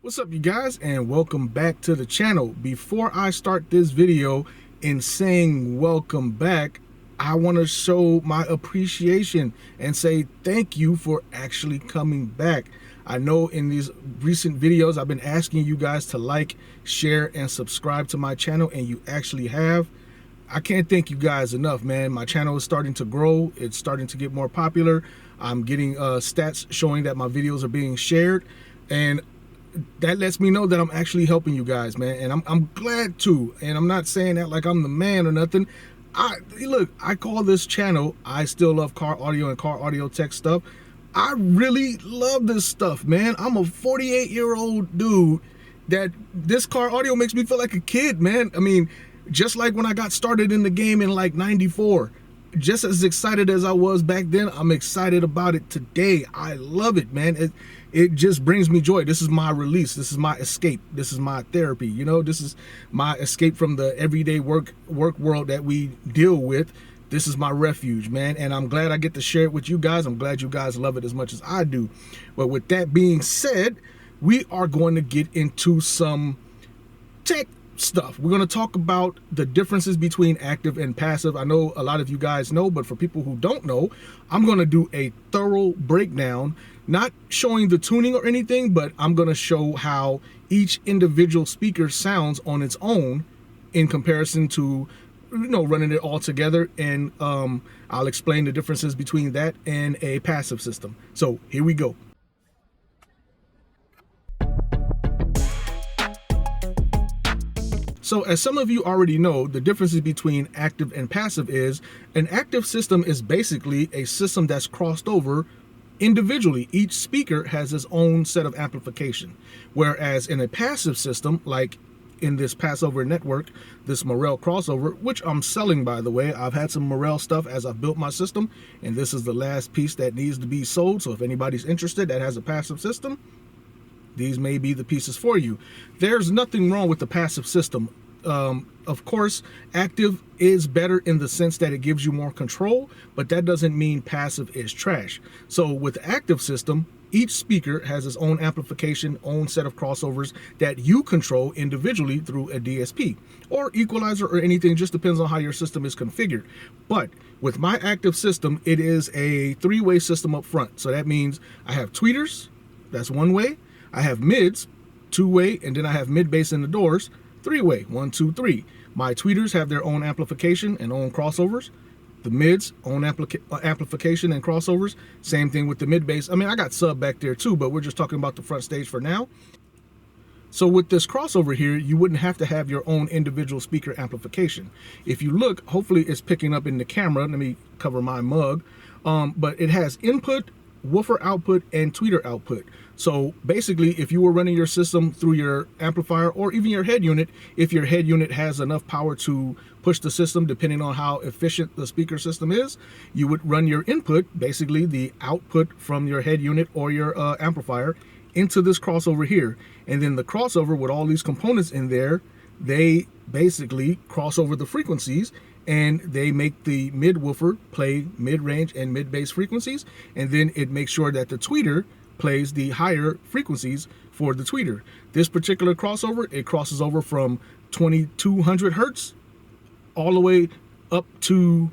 What's up, you guys, and welcome back to the channel. Before I start this video in saying welcome back, I want to show my appreciation and say thank you for actually coming back. I know in these recent videos I've been asking you guys to like, share, and subscribe to my channel, and you actually have. I can't thank you guys enough, man. My channel is starting to grow. It's starting to get more popular. I'm getting stats showing that my videos are being shared, and that lets me know that I'm actually helping you guys, man. And I'm glad to. And I'm not saying that like I'm the man or nothing. Look, I call this channel I Still Love Car Audio and Car Audio Tech Stuff. I really love this stuff, man. I'm a 48-year-old dude that this car audio makes me feel like a kid, man. I mean, just like when I got started in the game in like 94, just as excited as I was back then, I'm excited about it today. I love it, man. It just brings me joy. This is my release. This is my escape. This is my therapy. You know, this is my escape from the everyday work world that we deal with. This is my refuge, man. And I'm glad I get to share it with you guys. I'm glad you guys love it as much as I do. But with that being said, we are going to get into some tech stuff. We're going to talk about the differences between active and passive. I know a lot of you guys know, but for people who don't know, I'm going to do a thorough breakdown, not showing the tuning or anything, but I'm going to show how each individual speaker sounds on its own in comparison to, you know, running it all together. And I'll explain the differences between that and a passive system. So here we go. So as some of you already know, the differences between active and passive is an active system is basically a system that's crossed over individually. Each speaker has its own set of amplification. Whereas in a passive system, like in this Passover network, this Morel crossover, which I'm selling, by the way. I've had some Morel stuff as I've built my system, and this is the last piece that needs to be sold. So if anybody's interested that has a passive system, these may be the pieces for you. There's nothing wrong with the passive system. Of course, active is better in the sense that it gives you more control, but that doesn't mean passive is trash. So with the active system, each speaker has its own amplification, own set of crossovers that you control individually through a DSP or equalizer or anything. Just depends on how your system is configured. But with my active system, it is a three-way system up front. So that means I have tweeters, that's one way. I have mids, two-way, and then I have mid-bass in the doors, three-way, 1, 2, 3. My tweeters have their own amplification and own crossovers. The mids, own amplification and crossovers. Same thing with the mid-bass. I mean, I got sub back there too, but we're just talking about the front stage for now. So with this crossover here, you wouldn't have to have your own individual speaker amplification. If you look, hopefully it's picking up in the camera. Let me cover my mug. But it has input, woofer output, and tweeter output. So basically, if you were running your system through your amplifier or even your head unit, if your head unit has enough power to push the system, depending on how efficient the speaker system is, you would run your input, basically the output from your head unit or your amplifier, into this crossover here. And then the crossover with all these components in there, they basically cross over the frequencies, and they make the mid woofer play mid-range and mid-bass frequencies, and then it makes sure that the tweeter plays the higher frequencies for the tweeter. This particular crossover, it crosses over from 2200 hertz all the way up to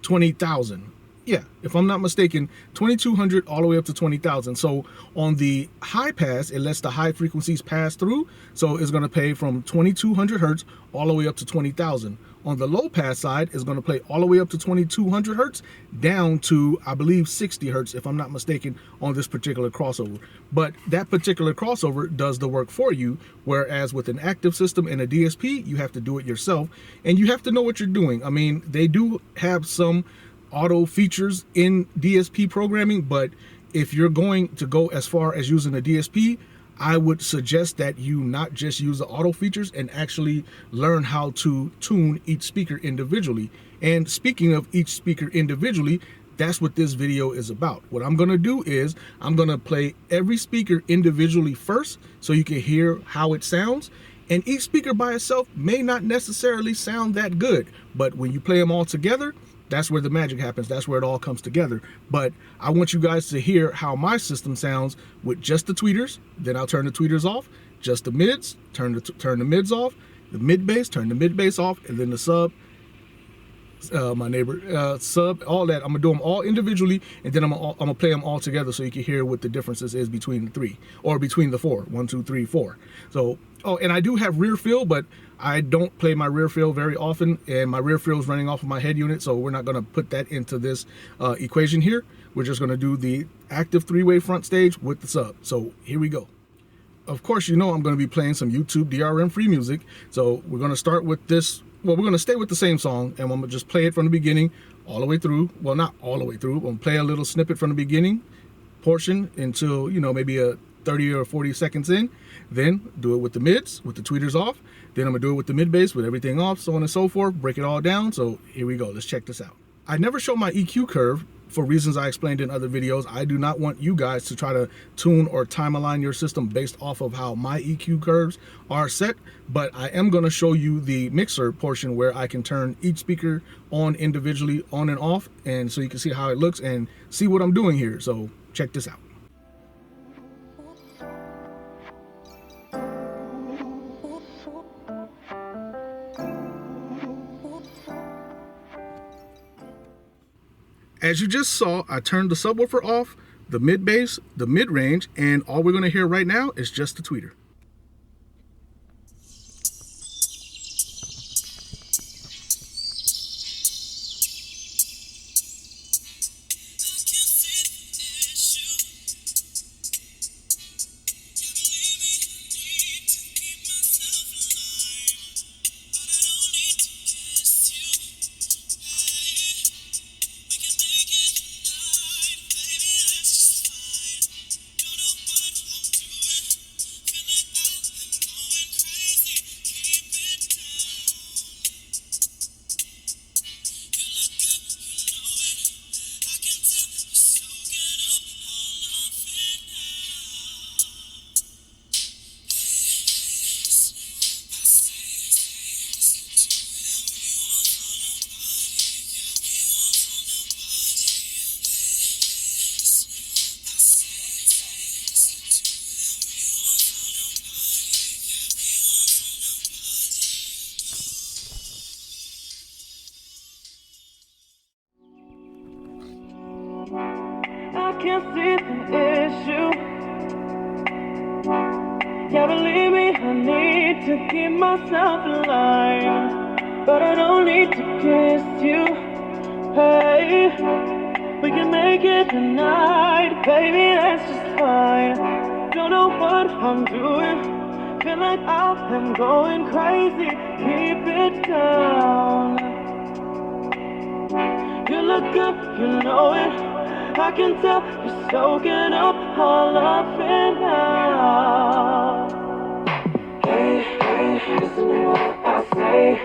20,000. Yeah, if I'm not mistaken, 2200 all the way up to 20,000. So on the high pass, it lets the high frequencies pass through. So it's going to play from 2200 hertz all the way up to 20,000. On the low pass side, it's going to play all the way up to 2200 hertz down to, I believe, 60 hertz, if I'm not mistaken, on this particular crossover. But that particular crossover does the work for you, whereas with an active system and a DSP, you have to do it yourself, and you have to know what you're doing. I mean, they do have some auto features in DSP programming, but if you're going to go as far as using a DSP, I would suggest that you not just use the auto features and actually learn how to tune each speaker individually. And speaking of each speaker individually, that's what this video is about. What I'm going to do is I'm going to play every speaker individually first so you can hear how it sounds. And each speaker by itself may not necessarily sound that good, but when you play them all together, That's where the magic happens. That's where it all comes together. But I want you guys to hear how my system sounds with just the tweeters. Then I'll turn the tweeters off. Just the mids, turn the mids off. The mid bass, turn the mid bass off, and then the sub. My neighbor sub, all that. I'm gonna do them all individually, and then I'm gonna play them all together so you can hear what the differences is between the three, or between the four. 1, 2, 3, 4. So, oh, and I do have rear fill, but I don't play my rear fill very often, and my rear fill is running off of my head unit, so we're not gonna put that into this equation here. We're just gonna do the active 3-way front stage with the sub. So here we go. Of course, you know I'm gonna be playing some YouTube DRM free music, so we're gonna start with this. Well, we're going to stay with the same song, and I'm going to just play it from the beginning all the way through. Well, not all the way through. I'm going to play a little snippet from the beginning portion until, you know, maybe a 30 or 40 seconds in. Then do it with the mids, with the tweeters off. Then I'm going to do it with the mid bass, with everything off, so on and so forth. Break it all down. So here we go. Let's check this out. I never show my EQ curve for reasons I explained in other videos. I do not want you guys to try to tune or time align your system based off of how my EQ curves are set, but I am going to show you the mixer portion where I can turn each speaker on individually, on and off, and so you can see how it looks and see what I'm doing here. So check this out. As you just saw, I turned the subwoofer off, the mid bass, the mid range, and all we're going to hear right now is just the tweeter. I can't see the issue. Yeah, believe me, I need to keep myself alive, but I don't need to kiss you. Hey, we can make it tonight, baby, that's just fine. Don't know what I'm doing, feel like I am going crazy. Keep it down. You look good, you know it. I can tell you're soaking up all of it now. Hey, hey, listen to what I say.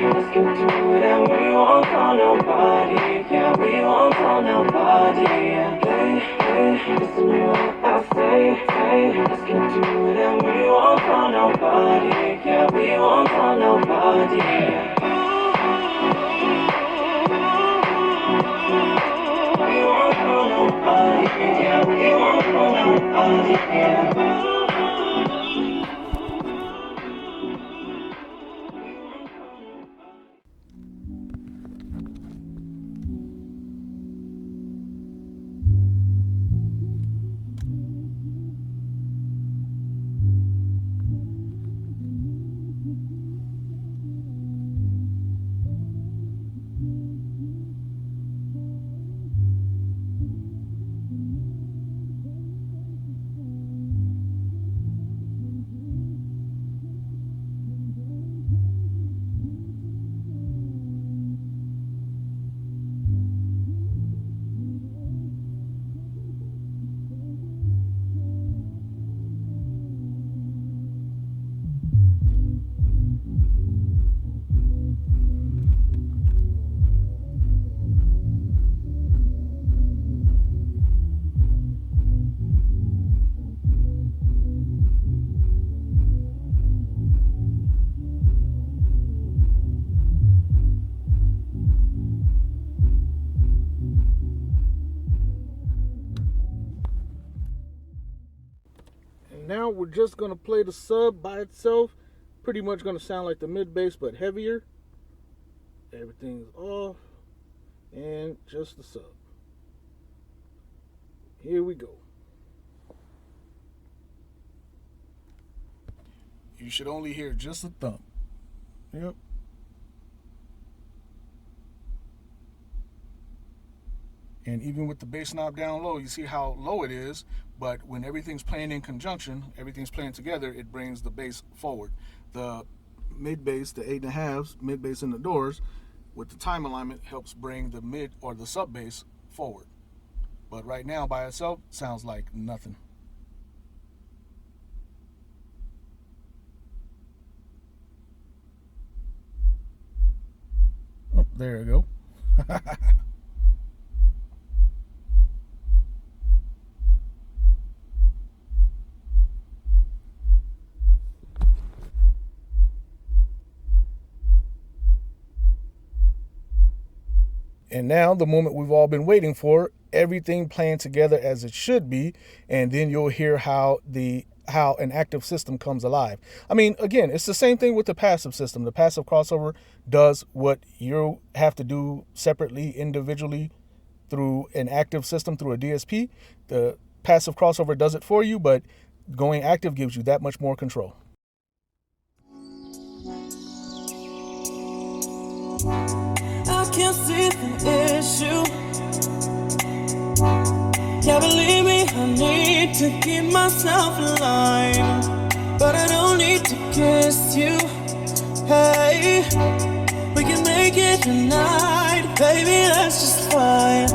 Let's get to it and we won't tell nobody. Yeah, we won't tell nobody. Hey, hey, listen to what I say. Let's get to it and we won't tell nobody. Yeah, we won't tell nobody. Yeah, we won't tell nobody, yeah. we're just going to play the sub by itself. Pretty much going to sound like the mid bass, but heavier. Everything's off. And just the sub. Here we go. You should only hear just a thump. Yep. And even with the bass knob down low, you see how low it is, but when everything's playing in conjunction, everything's playing together, it brings the bass forward. The mid bass, the 8.5s, mid bass in the doors, with the time alignment helps bring the mid or the sub bass forward. But right now by itself, sounds like nothing. Oh, there you go. And now the moment we've all been waiting for, everything playing together as it should be, and then you'll hear how an active system comes alive. I mean, again, it's the same thing with the passive system. The passive crossover does what you have to do separately, individually, through an active system, through a DSP. The passive crossover does it for you, but going active gives you that much more control. I can't see the issue. Yeah, believe me, I need to keep myself alive, but I don't need to kiss you. Hey, we can make it tonight, baby, that's just fine.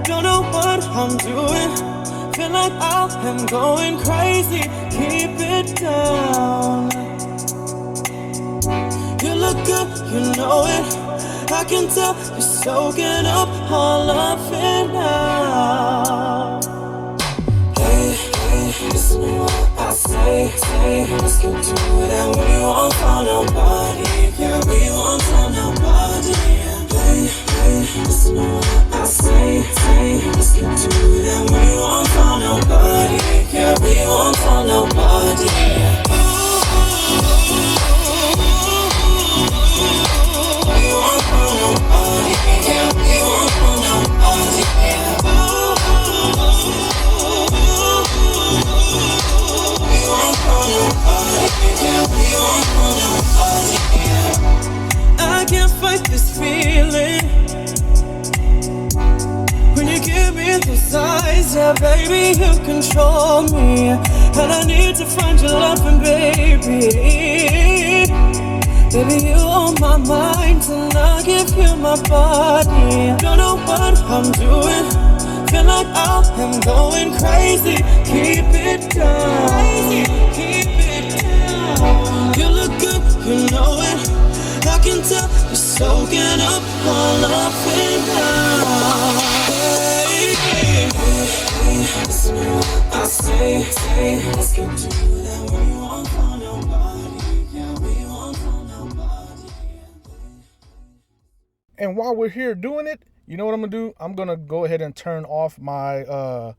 Don't know what I'm doing, feel like I am going crazy. Keep it down. You look good, you know it. I can tell you're soaking up all of it now. Hey, hey, listen to what I say. Let's get to it and we won't tell nobody. Yeah, we won't tell nobody. Hey, hey, listen to what I say. Let's get to it and we won't tell nobody. Yeah, we won't tell nobody. I can't fight this feeling when you give me those eyes. Yeah, baby, you control me, and I need to find your loving, baby. Baby, you on my mind, and I'll give you my body. Don't know what I'm doing, feel like I am going crazy. Keep it down, keep it down. You look good, you know it. I can tell you're soaking up all of it now. Hey, hey, hey, listen to what I say. Let's get to that we won't tell nobody. Yeah, we won't tell nobody. And while we're here doing it, you know what I'm gonna do? I'm gonna go ahead and turn off my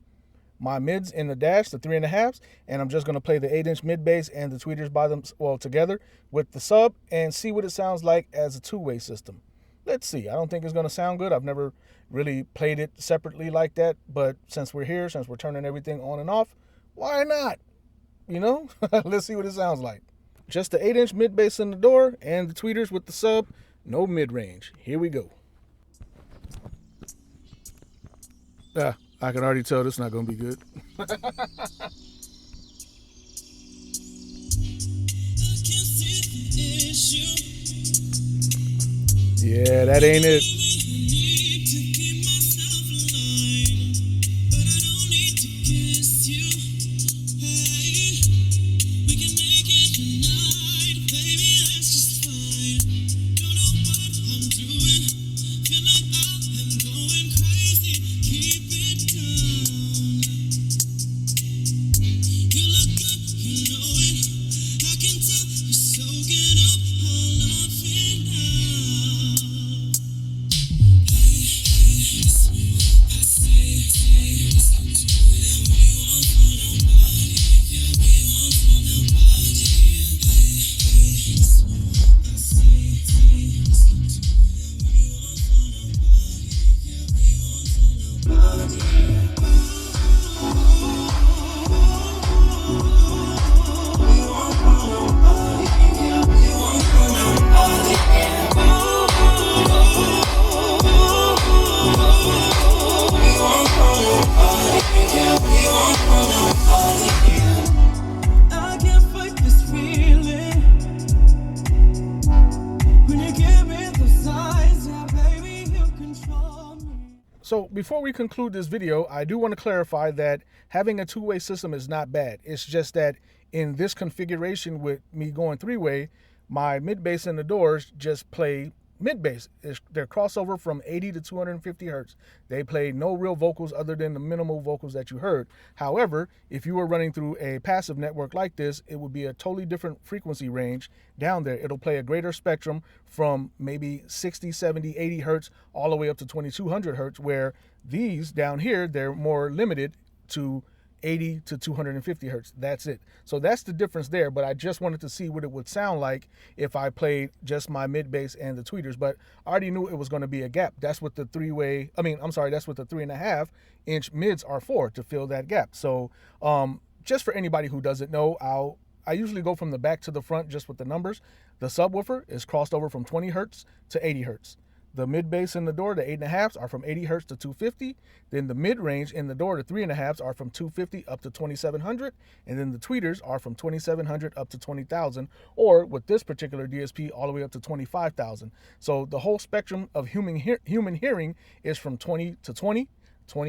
my mids in the dash, the 3.5s, and I'm just gonna play the 8-inch mid bass and the tweeters by them, well, together with the sub, and see what it sounds like as a two-way system. Let's see. I don't think it's gonna sound good. I've never really played it separately like that, but since we're here, since we're turning everything on and off, why not? You know, let's see what it sounds like. Just the 8-inch mid bass in the door and the tweeters with the sub, no mid range. Here we go. I can already tell this is not going to be good. Yeah, that ain't it. So before we conclude this video, I do want to clarify that having a two-way system is not bad. It's just that in this configuration with me going three-way, my mid bass and the doors just play mid bass. They're crossover from 80 to 250 hertz. They play no real vocals other than the minimal vocals that you heard. However, if you were running through a passive network like this, it would be a totally different frequency range down there. It'll play a greater spectrum from maybe 60, 70, 80 hertz all the way up to 2200 hertz, where these down here, they're more limited to 80 to 250 hertz. That's it. So that's the difference there. But I just wanted to see what it would sound like if I played just my mid bass and the tweeters. But I already knew it was going to be a gap. That's what the that's what the 3.5 inch mids are for, to fill that gap. So just for anybody who doesn't know, I usually go from the back to the front just with the numbers. The subwoofer is crossed over from 20 hertz to 80 hertz. The mid bass in the door, the 8.5s, are from 80 hertz to 250. Then the mid range in the door, the 3.5s, are from 250 up to 2700. And then the tweeters are from 2700 up to 20,000, or with this particular DSP, all the way up to 25,000. So the whole spectrum of human hearing is from 20 to 20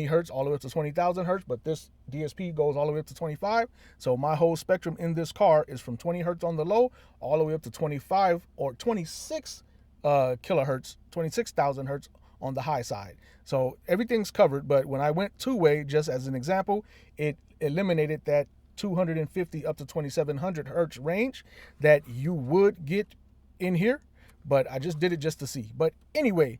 hertz all the way up to 20,000 hertz, but this DSP goes all the way up to 25. So my whole spectrum in this car is from 20 hertz on the low all the way up to 25 or 26 kilohertz, 26,000 hertz on the high side. So everything's covered. But when I went two-way, just as an example, it eliminated that 250 up to 2700 hertz range that you would get in here. But I just did it just to see. But anyway,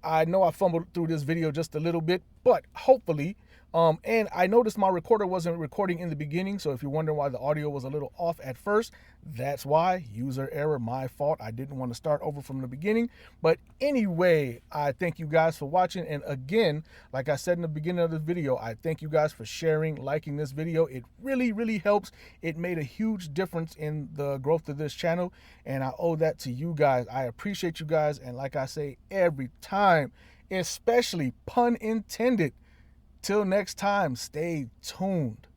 I know I fumbled through this video just a little bit, but hopefully, and I noticed my recorder wasn't recording in the beginning, so if you're wondering why the audio was a little off at first, that's why. User error, my fault. I didn't want to start over from the beginning. But anyway, I thank you guys for watching. And again, like I said in the beginning of the video, I thank you guys for sharing, liking this video. It really, really helps. It made a huge difference in the growth of this channel, and I owe that to you guys. I appreciate you guys, and like I say every time, especially pun intended, till next time, stay tuned.